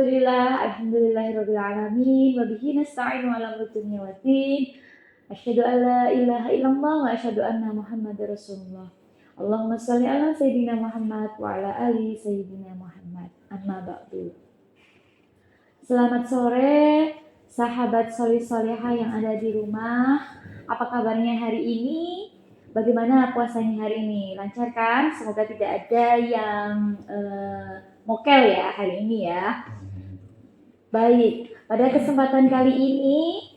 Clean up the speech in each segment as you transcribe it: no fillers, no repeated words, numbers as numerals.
Alhamdulillahirabbil alamin wa bihi nasta'inu 'ala umuri dunya waddin. Asyhadu an la ilaha illallah wa asyhadu anna Muhammadar Rasulullah. Allahumma shalli ala sayyidina Muhammad wa ala ali sayyidina Muhammad. Amma ba'du. Selamat sore sahabat solih-solihah yang ada di rumah. Apa kabarnya hari ini? Bagaimana puasanya hari ini? Lancar kan? Semoga tidak ada yang mokel ya hari ini ya. Baik, pada kesempatan kali ini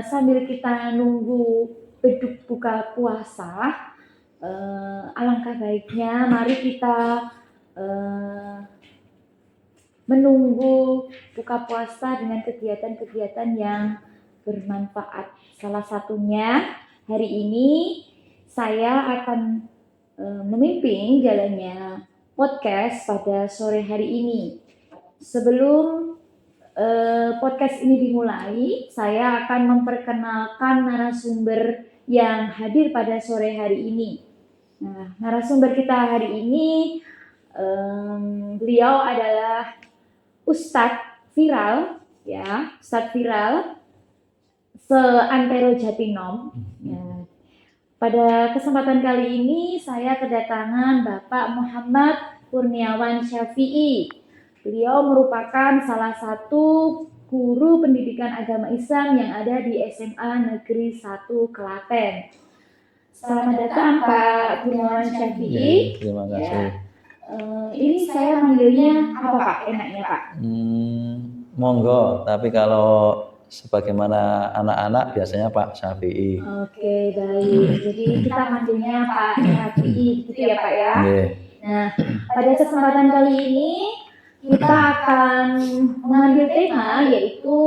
sambil kita nunggu beduk buka puasa, alangkah baiknya mari kita menunggu buka puasa dengan kegiatan-kegiatan yang bermanfaat. Salah satunya hari ini saya akan memimpin jalannya podcast pada sore hari ini. Sebelum podcast ini dimulai, saya akan memperkenalkan narasumber yang hadir pada sore hari ini. Nah, narasumber kita hari ini, beliau adalah Ustadz Viral, ya, Ustadz Viral seantero Jatinom. Ya. Pada kesempatan kali ini saya kedatangan Bapak Muhammad Kurniawan Syafi'i. Beliau merupakan salah satu guru pendidikan agama Islam yang ada di SMA Negeri 1 Klaten. Selamat datang Pak Kurniawan Syafi'i. Terima kasih. Ya. Ini saya manggilnya apa Pak? Enaknya Pak? Monggo, tapi kalau sebagaimana anak-anak biasanya Pak Syafi'i. Oke, baik. Jadi kita manggilnya Pak Syafi'i gitu ya Pak ya. Yeah. Nah, pada kesempatan kali ini kita akan mengambil tema yaitu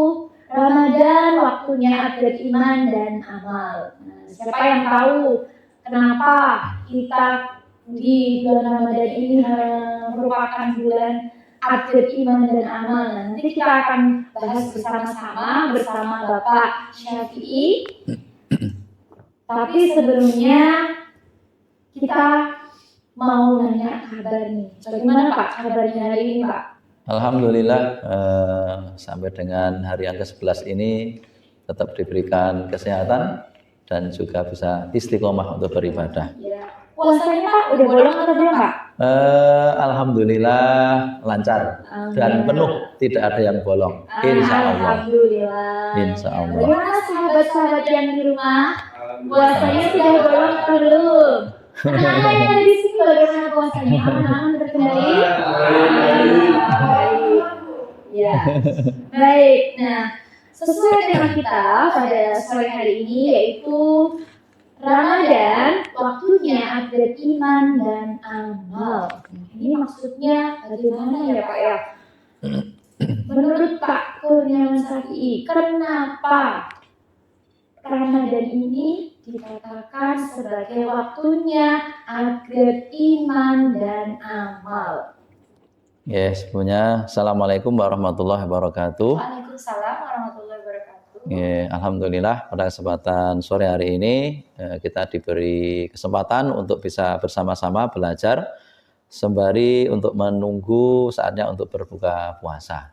Ramadan, waktunya upgrade iman dan amal. Nah, siapa yang tahu kenapa kita di bulan Ramadan ini merupakan bulan upgrade iman dan amal. Nah, nanti kita akan bahas bersama-sama bersama Bapak Syafi'i. Tapi sebelumnya kita mau nanya kabar nih. Bagaimana Pak kabarnya hari ini Pak? Alhamdulillah sampai dengan hari yang ke-11 ini tetap diberikan kesehatan dan juga bisa istiqomah untuk beribadah. Ya. Puasanya Pak udah bolong atau belum Pak? Alhamdulillah lancar dan penuh, tidak ada yang bolong. Insya Allah. Alhamdulillah. Insya Allah. Bagaimana sahabat-sahabat yang di rumah? Puasanya sudah bolong atau belum? Anak-anak yang ada di sini bagaimana puasanya? Aman-aman terkendali? Baik. Ya. Baik. Nah, sesuai tema kita pada sore hari ini yaitu Ramadan, waktunya upgrade iman dan amal. Ini maksudnya bagaimana ya Pak ya? Menurut Pak Kurniawan Syafi'i, kenapa Ramadan ini dikatakan sebagai waktunya upgrade iman dan amal? Ya, sebelumnya Assalamualaikum warahmatullahi wabarakatuh. Waalaikumsalam warahmatullahi wabarakatuh. Ya, alhamdulillah pada kesempatan sore hari ini kita diberi kesempatan untuk bisa bersama-sama belajar sembari untuk menunggu saatnya untuk berbuka puasa.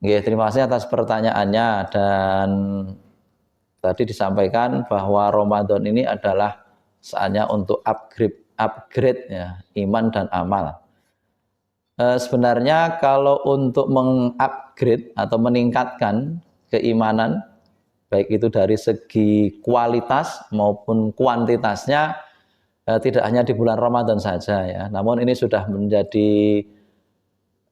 Ya, terima kasih atas pertanyaannya dan tadi disampaikan bahwa Ramadan ini adalah saatnya untuk upgrade ya, iman dan amal. Sebenarnya kalau untuk mengupgrade atau meningkatkan keimanan, baik itu dari segi kualitas maupun kuantitasnya, tidak hanya di bulan Ramadan saja ya, namun ini sudah menjadi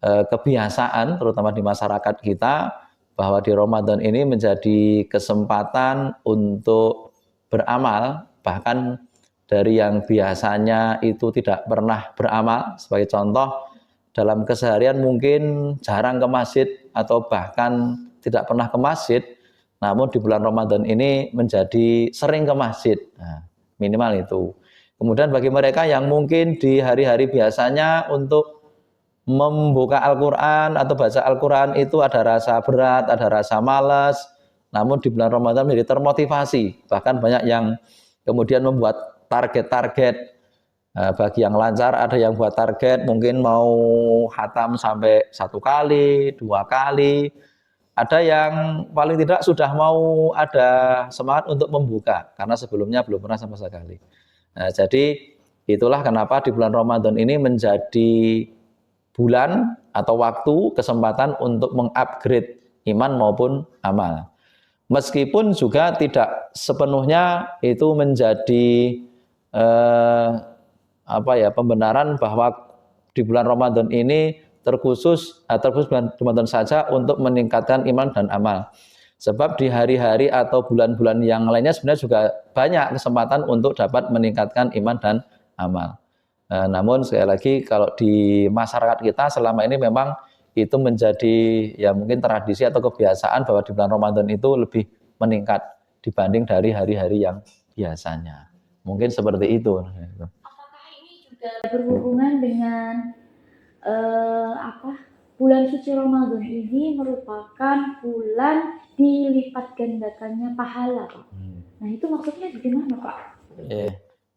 kebiasaan terutama di masyarakat kita bahwa di Ramadan ini menjadi kesempatan untuk beramal, bahkan dari yang biasanya itu tidak pernah beramal. Sebagai contoh, dalam keseharian mungkin jarang ke masjid atau bahkan tidak pernah ke masjid, namun di bulan Ramadan ini menjadi sering ke masjid. Nah, minimal itu. Kemudian bagi mereka yang mungkin di hari-hari biasanya untuk membuka Al-Quran atau baca Al-Quran itu ada rasa berat, ada rasa malas, namun di bulan Ramadan menjadi termotivasi. Bahkan banyak yang kemudian membuat target-target Bagi yang lancar ada yang buat target mungkin mau khatam sampai 1 kali, 2 kali. Ada yang paling tidak sudah mau ada semangat untuk membuka karena sebelumnya belum pernah sama sekali. Nah, jadi itulah kenapa di bulan Ramadan ini menjadi bulan atau waktu kesempatan untuk mengupgrade iman maupun amal. Meskipun juga tidak sepenuhnya itu menjadi pembenaran bahwa di bulan Ramadan ini terkhusus bulan Ramadan saja untuk meningkatkan iman dan amal. Sebab di hari-hari atau bulan-bulan yang lainnya sebenarnya juga banyak kesempatan untuk dapat meningkatkan iman dan amal. Namun sekali lagi kalau di masyarakat kita selama ini memang itu menjadi ya mungkin tradisi atau kebiasaan bahwa di bulan Ramadan itu lebih meningkat dibanding dari hari-hari yang biasanya. Mungkin seperti itu. Apakah ini juga berhubungan dengan bulan suci Ramadan ini merupakan bulan dilipat gandakannya pahala, Pak? Nah, itu maksudnya gimana, Pak?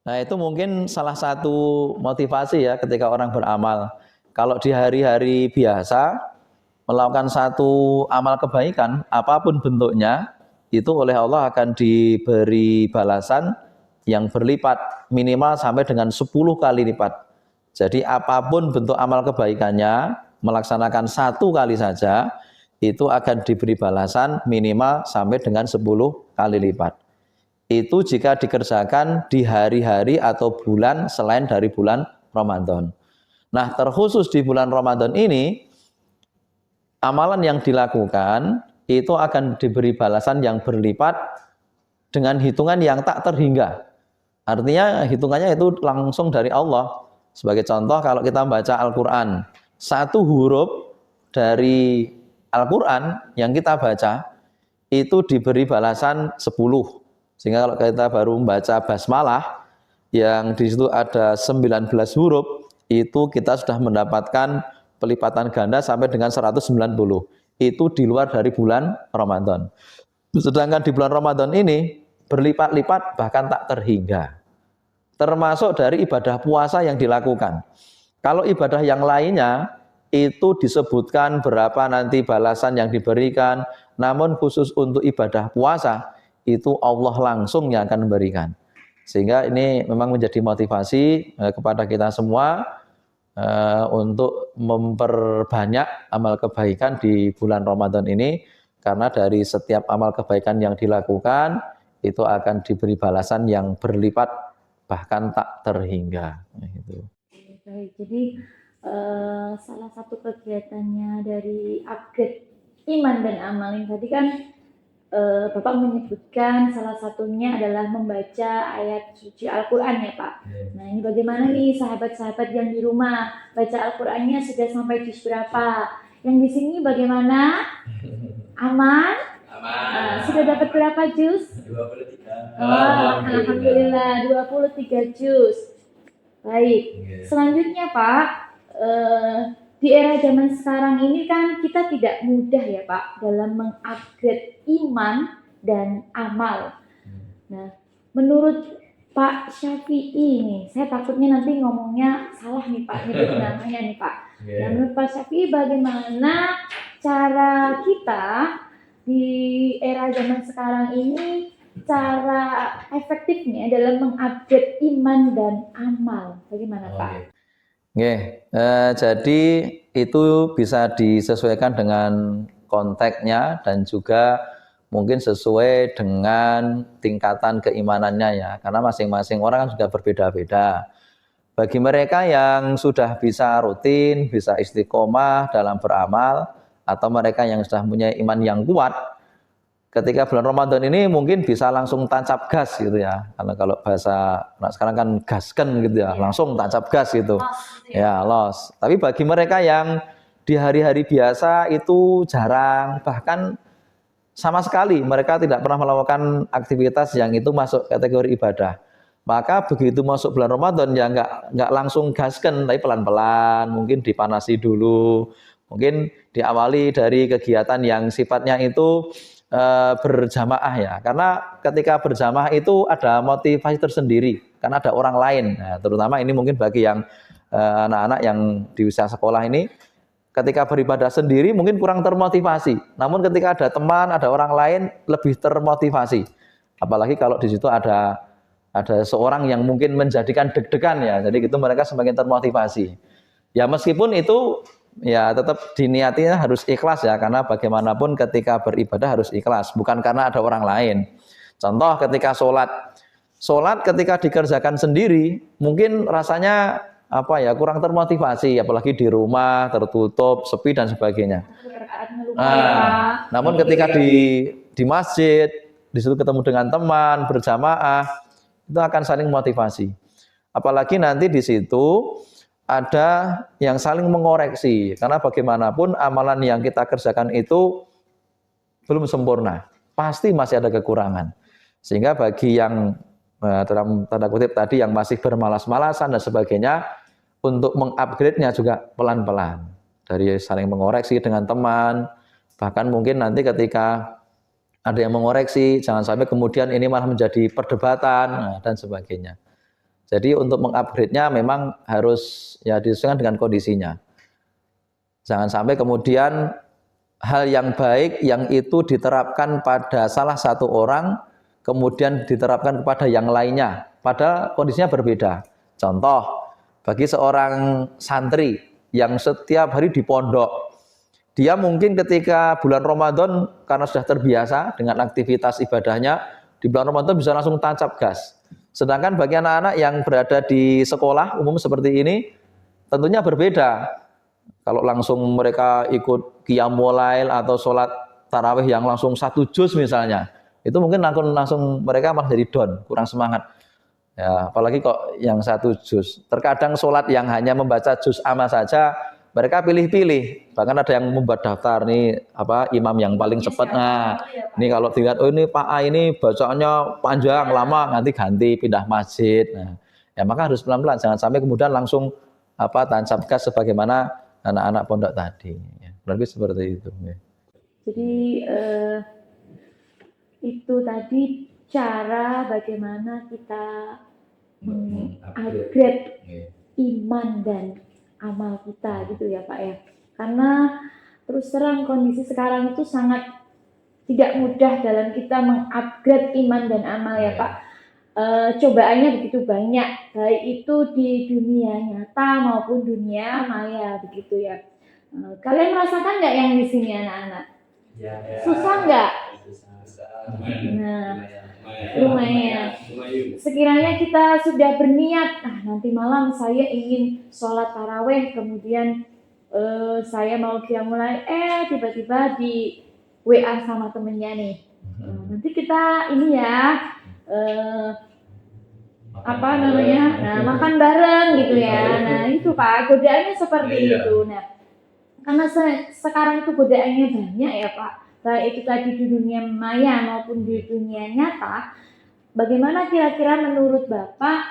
Nah, itu mungkin salah satu motivasi ya ketika orang beramal. Kalau di hari-hari biasa melakukan satu amal kebaikan apapun bentuknya, itu oleh Allah akan diberi balasan yang berlipat minimal sampai dengan 10 kali lipat. Jadi apapun bentuk amal kebaikannya, melaksanakan 1 kali saja, itu akan diberi balasan minimal sampai dengan 10 kali lipat. Itu jika dikerjakan di hari-hari atau bulan selain dari bulan Ramadan. Nah, terkhusus di bulan Ramadan ini, amalan yang dilakukan itu akan diberi balasan yang berlipat dengan hitungan yang tak terhingga. Artinya hitungannya itu langsung dari Allah. Sebagai contoh kalau kita baca Al-Quran, 1 huruf dari Al-Quran yang kita baca itu diberi balasan 10. Sehingga kalau kita baru membaca basmalah yang di situ ada 19 huruf, itu kita sudah mendapatkan pelipatan ganda sampai dengan 190. Itu di luar dari bulan Ramadan. Sedangkan di bulan Ramadan ini berlipat-lipat bahkan tak terhingga. Termasuk dari ibadah puasa yang dilakukan. Kalau ibadah yang lainnya itu disebutkan berapa nanti balasan yang diberikan, namun khusus untuk ibadah puasa itu Allah langsung yang akan memberikan. Sehingga ini memang menjadi motivasi kepada kita semua untuk memperbanyak amal kebaikan di bulan Ramadan ini, karena dari setiap amal kebaikan yang dilakukan itu akan diberi balasan yang berlipat bahkan tak terhingga. Gitu. Baik, jadi salah satu kegiatannya dari upgrade iman dan amal ini tadi kan Bapak menyebutkan salah satunya adalah membaca ayat suci Al-Quran ya Pak. Nah ini bagaimana nih sahabat-sahabat yang di rumah baca Al-Qurannya sudah sampai juz berapa? Yang di sini bagaimana? Aman? Sudah dapat berapa juz? 23. Alhamdulillah 23 juz. Baik. Selanjutnya Pak, di era zaman sekarang ini kan kita tidak mudah ya Pak dalam mengupgrade iman dan amal. Nah, menurut Pak Syafi'i nih, saya takutnya nanti ngomongnya salah nih Pak, nyebut namanya nih Pak. Nah, menurut Pak Syafi'i bagaimana cara kita di era zaman sekarang ini, cara efektifnya dalam mengupgrade iman dan amal? Bagaimana Pak? Jadi itu bisa disesuaikan dengan konteksnya dan juga mungkin sesuai dengan tingkatan keimanannya ya, karena masing-masing orang kan sudah berbeda-beda. Bagi mereka yang sudah bisa rutin, bisa istiqomah dalam beramal, atau mereka yang sudah punya iman yang kuat, ketika bulan Ramadan ini mungkin bisa langsung tancap gas gitu ya. Karena kalau bahasa sekarang kan gasken gitu ya, langsung tancap gas gitu. Ya, los. Tapi bagi mereka yang di hari-hari biasa itu jarang, bahkan sama sekali mereka tidak pernah melakukan aktivitas yang itu masuk kategori ibadah. Maka begitu masuk bulan Ramadan ya nggak langsung gasken, tapi pelan-pelan, mungkin dipanasi dulu. Mungkin diawali dari kegiatan yang sifatnya itu berjamaah ya, karena ketika berjamaah itu ada motivasi tersendiri. karena ada orang lain. Nah, terutama ini mungkin bagi yang anak-anak yang di usia sekolah ini, ketika beribadah sendiri mungkin kurang termotivasi. Namun ketika ada teman, ada orang lain, lebih termotivasi. Apalagi kalau di situ ada seorang yang mungkin menjadikan deg-degan ya. Jadi itu mereka semakin termotivasi. Ya meskipun itu ya tetap diniatinya harus ikhlas ya, karena bagaimanapun ketika beribadah harus ikhlas, bukan karena ada orang lain. Contoh ketika sholat ketika dikerjakan sendiri mungkin rasanya kurang termotivasi, apalagi di rumah tertutup, sepi dan sebagainya. Namun ketika di masjid, di situ ketemu dengan teman, berjamaah, itu akan saling motivasi. Apalagi nanti di situ ada yang saling mengoreksi, karena bagaimanapun amalan yang kita kerjakan itu belum sempurna, pasti masih ada kekurangan. Sehingga bagi yang dalam tanda kutip tadi yang masih bermalas-malasan dan sebagainya, untuk mengupgrade-nya juga pelan-pelan, dari saling mengoreksi dengan teman, bahkan mungkin nanti ketika ada yang mengoreksi, jangan sampai kemudian ini malah menjadi perdebatan dan sebagainya. Jadi untuk mengupgrade-nya memang harus ya disesuaikan dengan kondisinya. Jangan sampai kemudian hal yang baik yang itu diterapkan pada salah satu orang, kemudian diterapkan kepada yang lainnya, padahal kondisinya berbeda. Contoh, bagi seorang santri yang setiap hari di pondok, dia mungkin ketika bulan Ramadan karena sudah terbiasa dengan aktivitas ibadahnya, di bulan Ramadan bisa langsung tancap gas. Sedangkan bagi anak-anak yang berada di sekolah umum seperti ini, tentunya berbeda. Kalau langsung mereka ikut qiyamul lail atau sholat tarawih yang langsung 1 juz misalnya, itu mungkin langsung mereka malah jadi down, kurang semangat. Ya, apalagi kok yang 1 juz. Terkadang sholat yang hanya membaca juz amma saja, mereka pilih-pilih. Bahkan ada yang membuat daftar nih imam yang paling cepat. Nah, ini kalau dilihat ini Pak A ini bacaannya panjang lama, nanti ganti pindah masjid. Nah, ya maka harus pelan-pelan, jangan sampai kemudian langsung tancap gas sebagaimana anak-anak pondok tadi. Ya, lebih seperti itu. Ya. Jadi itu tadi cara bagaimana kita upgrade iman dan amal kita gitu ya Pak ya. Karena terus terang kondisi sekarang itu sangat tidak mudah dalam kita mengupgrade iman dan amal ya Pak. Cobaannya begitu banyak, baik itu di dunia nyata maupun dunia maya begitu ya. Kalian merasakan nggak yang di sini anak-anak? Ya. Susah nggak? Nah, lumayan. Sekiranya kita sudah berniat, nanti malam saya ingin sholat taraweh, kemudian saya mau qiyamul lail, tiba-tiba di WA sama temennya nih. Nanti kita ini ya, makan bareng gitu ya. Nah itu Pak, godaannya seperti itu. Nah, karena sekarang itu godaannya banyak ya Pak, baik itu tadi di dunia maya maupun di dunia nyata. Bagaimana kira-kira menurut Bapak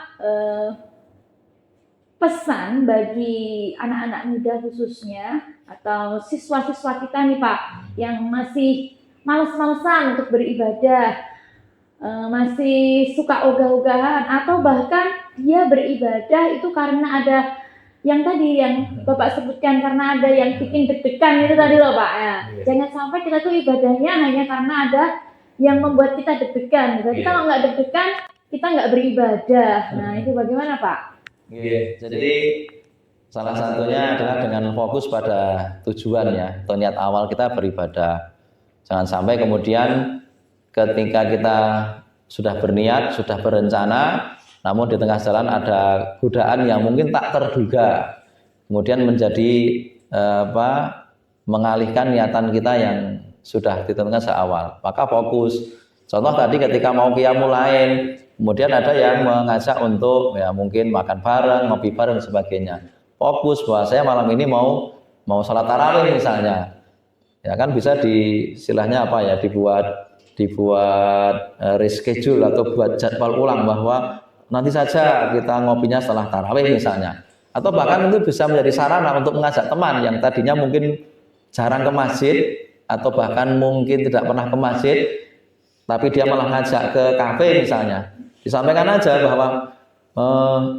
pesan bagi anak-anak muda khususnya atau siswa-siswa kita nih Pak yang masih malas-malasan untuk beribadah, masih suka ogah-ogahan, atau bahkan dia beribadah itu karena ada yang tadi yang Bapak sebutkan, karena ada yang bikin deg-degan itu tadi loh Pak ya. Jangan sampai kita tuh ibadahnya hanya karena ada yang membuat kita deg-degan. Berarti kalau nggak deg-degan kita nggak beribadah. Nah itu bagaimana Pak? Jadi salah satunya adalah dengan fokus pada tujuan ya, atau niat awal kita beribadah. Jangan sampai kemudian ketika kita sudah berniat, sudah berencana, namun di tengah jalan ada godaan yang mungkin tak terduga, kemudian menjadi mengalihkan niatan kita yang sudah ditentukan seawal. Maka fokus. Contoh tadi ketika mau qiyamul lail, kemudian ada yang mengajak untuk ya mungkin makan bareng, ngopi bareng dan sebagainya. Fokus bahwa saya malam ini mau salat tarawih misalnya. Ya kan bisa istilahnya dibuat reschedule atau buat jadwal ulang bahwa nanti saja kita ngopinya setelah tarawih misalnya. Atau bahkan itu bisa menjadi sarana untuk mengajak teman yang tadinya mungkin jarang ke masjid atau bahkan mungkin tidak pernah ke masjid, tapi dia malah ngajak ke kafe misalnya. Disampaikan aja bahwa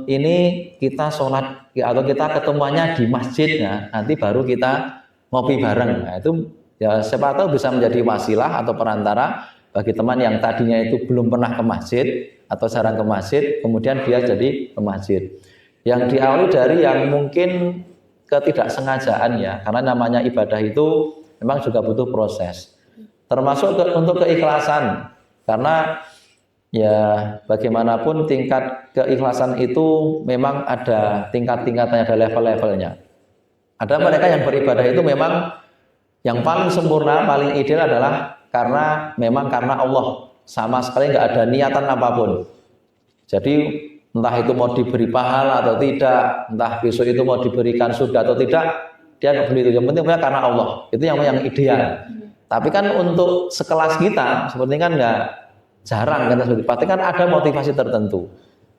ini kita sholat atau kita ketemuannya di masjid ya, nanti baru kita ngopi bareng. Nah, itu ya siapa tahu bisa menjadi wasilah atau perantara bagi teman yang tadinya itu belum pernah ke masjid atau jarang ke masjid, kemudian dia jadi ke masjid. Yang diawali dari yang mungkin ketidaksengajaan ya, karena namanya ibadah itu memang juga butuh proses. Termasuk untuk keikhlasan, karena ya bagaimanapun tingkat keikhlasan itu memang ada tingkat-tingkatannya, ada level-levelnya. Ada mereka yang beribadah itu memang yang paling sempurna, paling ideal adalah karena Allah, sama sekali nggak ada niatan apapun. Jadi entah itu mau diberi pahala atau tidak, entah besok itu mau diberikan surga atau tidak, dia nggak beli itu. Yang penting karena Allah, itu yang ideal. Tapi kan untuk sekelas kita seperti kan nggak jarang kan seperti. Pasti kan ada motivasi tertentu.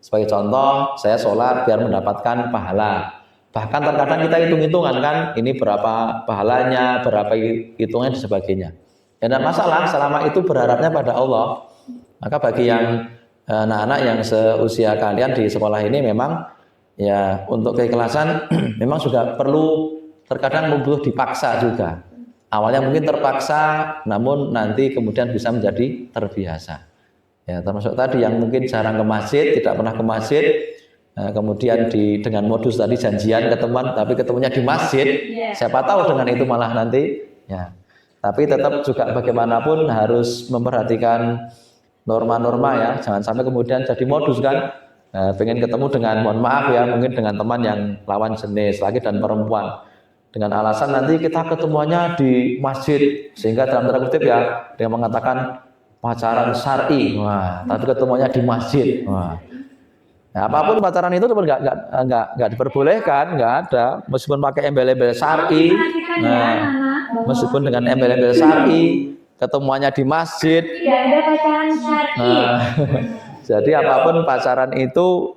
Sebagai contoh, saya sholat biar mendapatkan pahala. Bahkan terkadang kita hitung-hitungan kan, ini berapa pahalanya, berapa hitungannya dan sebagainya. Ya tidak masalah, selama itu berharapnya pada Allah. Maka bagi yang anak-anak yang seusia kalian di sekolah ini memang ya untuk keikhlasan memang juga perlu, terkadang butuh dipaksa juga. Awalnya mungkin terpaksa, namun nanti kemudian bisa menjadi terbiasa. Ya, termasuk tadi yang mungkin jarang ke masjid, tidak pernah ke masjid, kemudian dengan modus tadi janjian ketemuan, tapi ketemunya di masjid. Siapa tahu dengan itu malah nanti. Ya. Tapi tetap juga bagaimanapun harus memperhatikan norma-norma ya, jangan sampai kemudian jadi modus kan. Pengen ketemu dengan, mohon maaf ya, mungkin dengan teman yang lawan jenis, laki dan perempuan. Dengan alasan nanti kita ketemuannya di masjid, sehingga dalam tanda kutip ya dia mengatakan pacaran syar'i. Wah, tapi ketemuannya di masjid. Wah. Nah, apapun pacaran itu nggak diperbolehkan, nggak ada. Meskipun pakai embel-embel syar'i, meskipun dengan embel-embel syar'i, ketemuannya di masjid. Tidak ada pacaran syar'i. Jadi apapun pacaran itu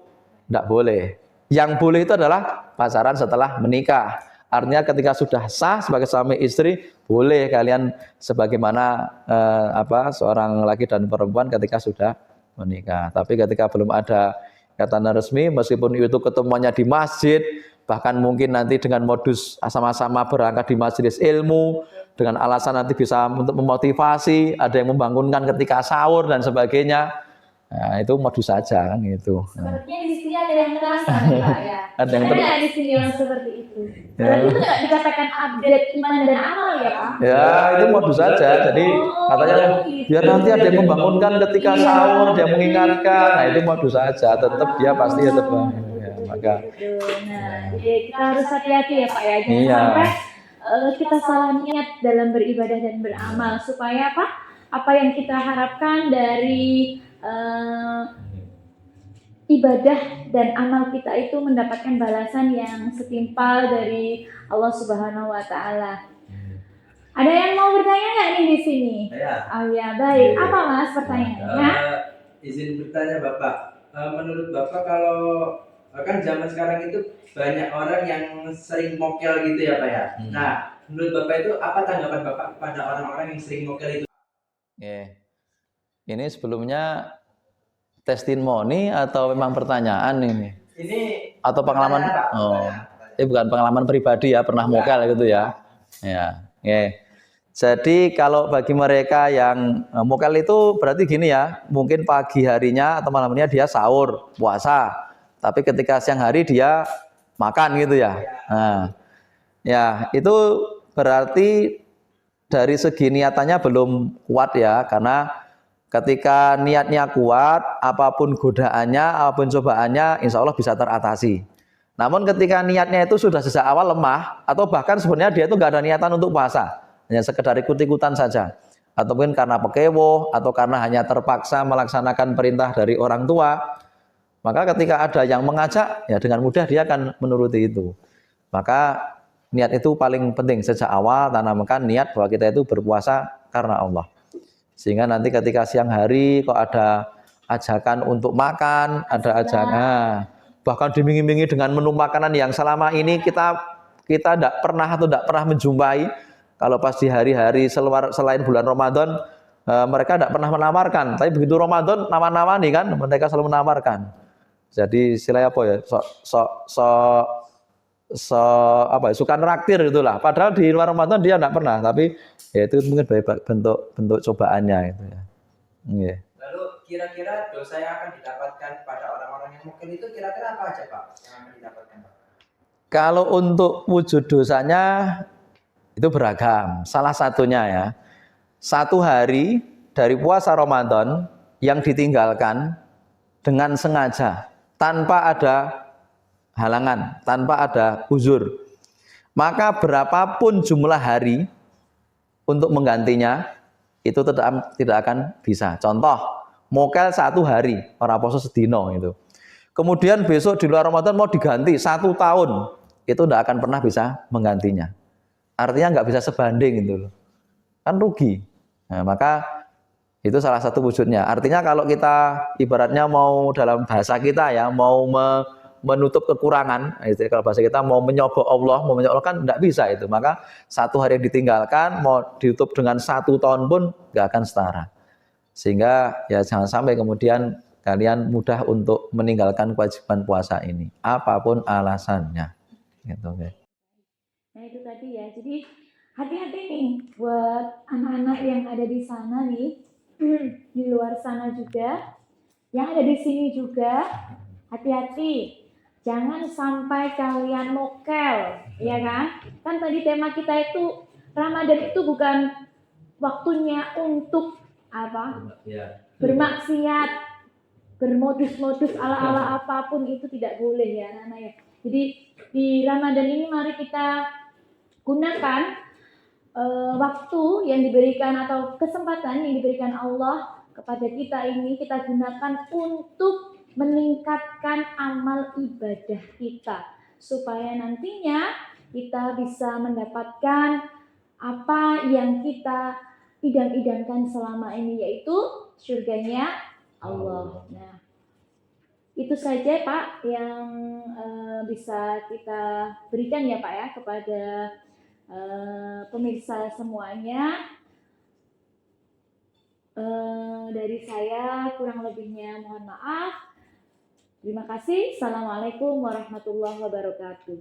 nggak boleh. Yang boleh itu adalah pacaran setelah menikah. Artinya ketika sudah sah sebagai suami istri, boleh kalian sebagaimana seorang laki dan perempuan ketika sudah menikah. Tapi ketika belum ada ikatan resmi, meskipun itu ketemuannya di masjid, bahkan mungkin nanti dengan modus sama-sama berangkat di majelis ilmu, dengan alasan nanti bisa untuk memotivasi, ada yang membangunkan ketika sahur dan sebagainya. Nah, itu modus saja kan gitu. Sepertinya di sini ada yang terasa Pak ya. Ada yang ada di sini yang seperti itu. Berarti itu nggak dikatakan update iman dan amal ya Pak? Ya itu modus saja. Jadi katanya biar nanti ada yang membangunkan ketika sahur, dia mengingatkan. Nah itu modus saja. Tetap dia pasti tetap bangun. Ya, maka. Nah, jadi kita harus hati-hati ya Pak ya. Jangan sampai kita salah niat dalam beribadah dan beramal supaya apa yang kita harapkan dari ibadah dan amal kita itu mendapatkan balasan yang setimpal dari Allah Subhanahu wa taala. Ada yang mau bertanya nggak nih di sini? Oh ya, baik. Apa Mas pertanyaannya? Izin bertanya Bapak. Menurut Bapak kalau kan zaman sekarang itu banyak orang yang sering mokel gitu ya Pak ya. Nah, menurut Bapak itu apa tanggapan Bapak kepada orang-orang yang sering mokel itu? Ini sebelumnya testimoni atau memang pertanyaan ini? Ini atau pengalaman? Ini bukan pengalaman pribadi ya, pernah mokel gitu ya. Ya. Jadi kalau bagi mereka yang mokel itu berarti gini ya, mungkin pagi harinya atau malamnya dia sahur, puasa. Tapi ketika siang hari dia makan gitu ya. Nah, ya itu berarti dari segi niatannya belum kuat ya, karena ketika niatnya kuat, apapun godaannya, apapun cobaannya, insya Allah bisa teratasi. Namun ketika niatnya itu sudah sejak awal lemah, atau bahkan sebenarnya dia itu nggak ada niatan untuk puasa, hanya sekedar ikut-ikutan saja, ataupun karena pekewo, atau karena hanya terpaksa melaksanakan perintah dari orang tua, maka ketika ada yang mengajak, ya dengan mudah dia akan menuruti itu. Maka niat itu paling penting sejak awal, tanamkan niat bahwa kita itu berpuasa karena Allah. Sehingga nanti ketika siang hari kok ada ajakan untuk makan, ada ajakan, bahkan dimingi-mingi dengan menu makanan yang selama ini kita tidak pernah atau tidak pernah menjumpai. Kalau pas di hari-hari selain bulan Ramadan, mereka tidak pernah menawarkan. Tapi begitu Ramadan, nama-nama nih kan, mereka selalu menawarkan. Jadi istilahnya apa ya? Suka neraktir itulah. Padahal di luar Ramadan dia enggak pernah, tapi ya itu mungkin bentuk cobaannya itu ya. Nggih. Lalu kira-kira dosa yang akan didapatkan pada orang-orang yang mukil itu kira-kira apa aja Pak yang akan didapatkan Pak? Kalau untuk wujud dosanya itu beragam. Salah satunya ya, satu hari dari puasa Ramadan yang ditinggalkan dengan sengaja, tanpa ada halangan, tanpa ada uzur. Maka berapapun jumlah hari untuk menggantinya, itu tidak akan bisa. Contoh, mokel 1 hari, orang poso sedino itu. Kemudian besok di luar Ramadan mau diganti 1 tahun, itu tidak akan pernah bisa menggantinya. Artinya nggak bisa sebanding itu loh. Kan rugi. Nah, maka itu salah satu wujudnya. Artinya kalau kita ibaratnya mau dalam bahasa kita ya, mau menutup kekurangan, itu kalau bahasa kita mau menyogok Allah, mau menyogok Allah kan tidak bisa itu. Maka 1 hari yang ditinggalkan mau ditutup dengan 1 tahun pun nggak akan setara. Sehingga ya jangan sampai kemudian kalian mudah untuk meninggalkan kewajiban puasa ini, apapun alasannya. Gitu, okay. Nah itu tadi ya, jadi hati-hati nih buat anak-anak yang ada di sana nih, di luar sana juga, yang ada di sini juga, hati-hati. Jangan sampai kalian mokel, ya kan? Kan tadi tema kita itu Ramadan itu bukan waktunya untuk apa? Bermaksiat, bermodus-modus ala-ala apapun itu tidak boleh ya anak-anak ya. Jadi di Ramadan ini mari kita gunakan waktu yang diberikan atau kesempatan yang diberikan Allah kepada kita ini, kita gunakan untuk meningkatkan amal ibadah kita supaya nantinya kita bisa mendapatkan apa yang kita idam-idamkan selama ini, yaitu surganya Allah. Nah, itu saja Pak yang bisa kita berikan ya Pak ya kepada pemirsa semuanya. Dari saya kurang lebihnya mohon maaf. Terima kasih. Assalamualaikum warahmatullahi wabarakatuh.